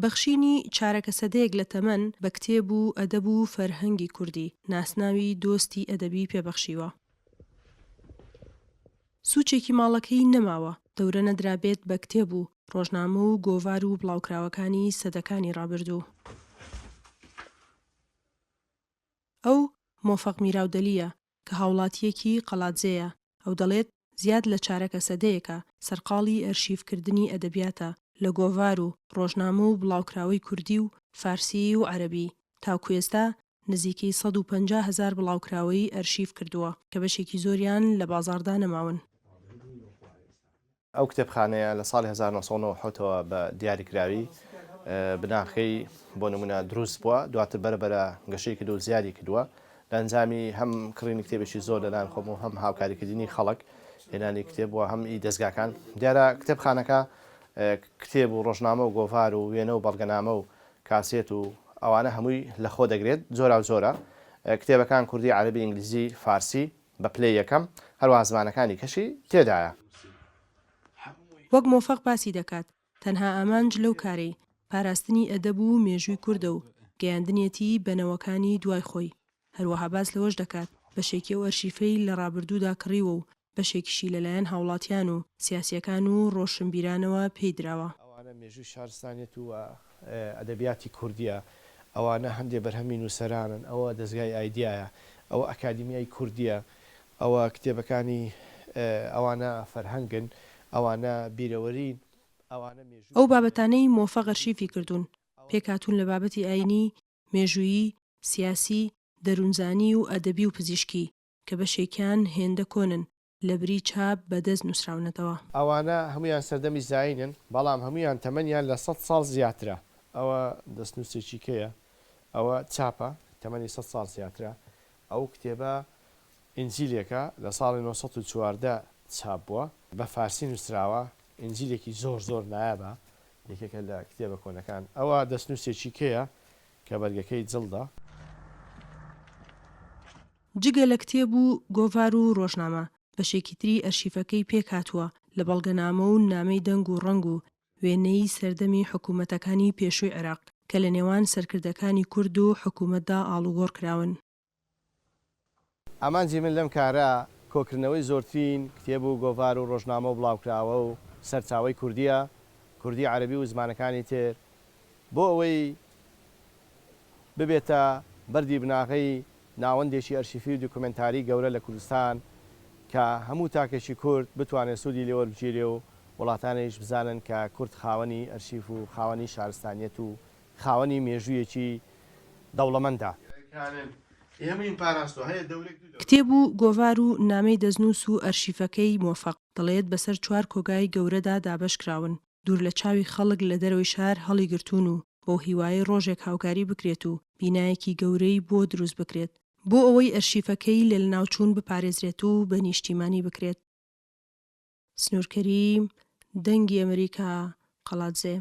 بەخشینی چارەکە سەدەیەک لە تەمەن بە کتێب و ئەدەب و فەرهەنگی کوردی ناسناوی دۆستی ئەدەبی پێبەخشیوە. سوچێکی ماڵەکەی نەماوە دەورە نەدرابێت بە کتێب و ڕۆژنامە و گۆڤار و بڵاوکراوەکانی سەدەکانی ڕابردوو. ئەو مۆفەق میراودەلیە کە هاوڵاتیەکی قەڵاتجێیە. ئەو دەڵێت زیاد لە چارەکە سەدەیەکە سەرقاڵی ئەرشیڤکردنی ئەدەبیاتە لە گۆڤار و ڕۆژنامە و بڵاوکراوەی کوردی و فارسی و عەرەبی. تاکو ئێستا نزیکەی 150,000 بڵاوکراوەی ئەرشیڤ کردووە کە بەشێکی زۆریان لە بازاڕدا نەماون. ئەو کتێبخانەیە لە ساڵی 1970ەوە بە دیاریکراوی بناخەی بۆ نمونە دروست بووە، دواتر بەرەبەرە گەشەی کردو و زیادی کردووە لە ئەنجامی هەم کڕینی کتێبێکی زۆر لەلایەن خۆم و هەم هاوکاریکردنی خەڵک هێنانی کتێب وە هەم ئی دەستگاکان. دیارە کتێبخانەکە کتێب و ڕۆژنامە و گۆڤار و وێنە و بەڵگەنامە و کاسێت و ئەوانە هەمووی لەخۆ دەگرێت زۆرا و زۆرە. کتێبەکان کوردی، عەرەبی، ئینگلیزی، فارسی بە پلەی یەکەم، هەروەها زمانەکانی کەشی تێدایە. وەک مۆفەق باسی دەکات تەنها ئامانج لەو کارەی پاراستنی ئەدەب و مێژووی کوردە و گەیاندنیەتی بەنەوەکانی دوای خۆی. هەروەها باس لەوەش دەکات بەشێکی ئەو ئەرشیفەی لە ڕابردوودا کڕیوە و بەشێکیشی لەلایەن هاوڵاتیان و سیاسیەکان و ڕۆشنبیرانەوە پێی دراوە. ئەوانە مێژووی شارستانیەت و ئەدەبیاتی کوردیە، ئەوانە هەندێک بەرهەمی نووسەرانن، ئەوە دەستگای ئایدیایە، ئەوە ئەکادیمیای کوردیە، ئەوە کتێبەکانی ئەوانە فەرهەنگن، ئەوانە بیرەوەرین، ئەوانە مێژووی. ئەو بابەتانەی مۆفەق ئەرشیفی کردوون پێکهاتوون لە بابەتی ئاینی، مێژوویی، سیاسی، دەروونزانی و ئەدەبی و پزیشکی کە بەشێکیان هێندە کۆنن لە بری چاپ بەدەست نووسراونەتەوە. ئەوانە هەمویان سەردەمی زاینن، بەڵام هەمویان تەمەنیان لە 100 ساڵ زیاترە. ئەوە دەستنووسێکی کەیە، ئەوە چاپە تەمەنی 100 ساڵ زیاترە. ئەو کتێبە ئینجیلێکە لە ساڵی 1914 چاپ بووە، بە فارسی نووسراوە، ئینجیلێکی زۆر زۆر نایابە، یەکێکە لە کتێبە کۆنەکان. ئەوە دەستنووسێکی کەیە کە بەرگەکەی جڵدە. جگە لە کتێب و گۆڤار و ڕۆژنامە بەشێکی تری ئەرشیفەکەی پێکهاتووە لە بەڵگەنامە و نامەی دەنگ و ڕەنگ و وێنەی سەردەمی حکوومەتەکانی پێشووی عێراق کە لە نێوان سەرکردەکانی کورد و حکوومەتدا ئاڵوگۆڕ کراون. ئامانجی من لەم کارە کۆکردنەوەی زۆرترین کتێب و گۆڤار و ڕۆژنامە و بڵاوکراوە و سەرچاوەی کوردیە، کوردی، عەرەبی و زمانەکانی تر، بۆ ئەوەی ببێتە بەردی بناغەی ناوەندێکی ئەرشیفی و دوکومنتاری گەورە لە کوردستان کە هەموو تاکێکی کورد بتوانێت سوودی لێوەربگیرێ و وڵاتانیش بزانن کە کورد خاوەنی ئەرشیف و خاوەنی شارستانیەت و خاوەنی مێژوویەکی دەوڵەمەندە. کتێب و گۆڤار و نامەی دەستنووس و ئەرشیفەکەی مۆفەق دەڵێت بەسەر 4 کۆگای گەورەدا دابەش کراون، دوور لە چاوی خەڵک لە دەرەوەی شار هەڵی گرتوون و بۆ هیوای ڕۆژێک هاوکاری بکرێت و بینایەکی گەورەی بۆ دروست بکرێت بۆ ئەوەی ئەرشیفەکەی لە لەناوچوون بپارێزرێت و بە نیشتیمانی بکرێت. سنوورکەریم، دەنگی ئەمریکا، قەڵاتجێ.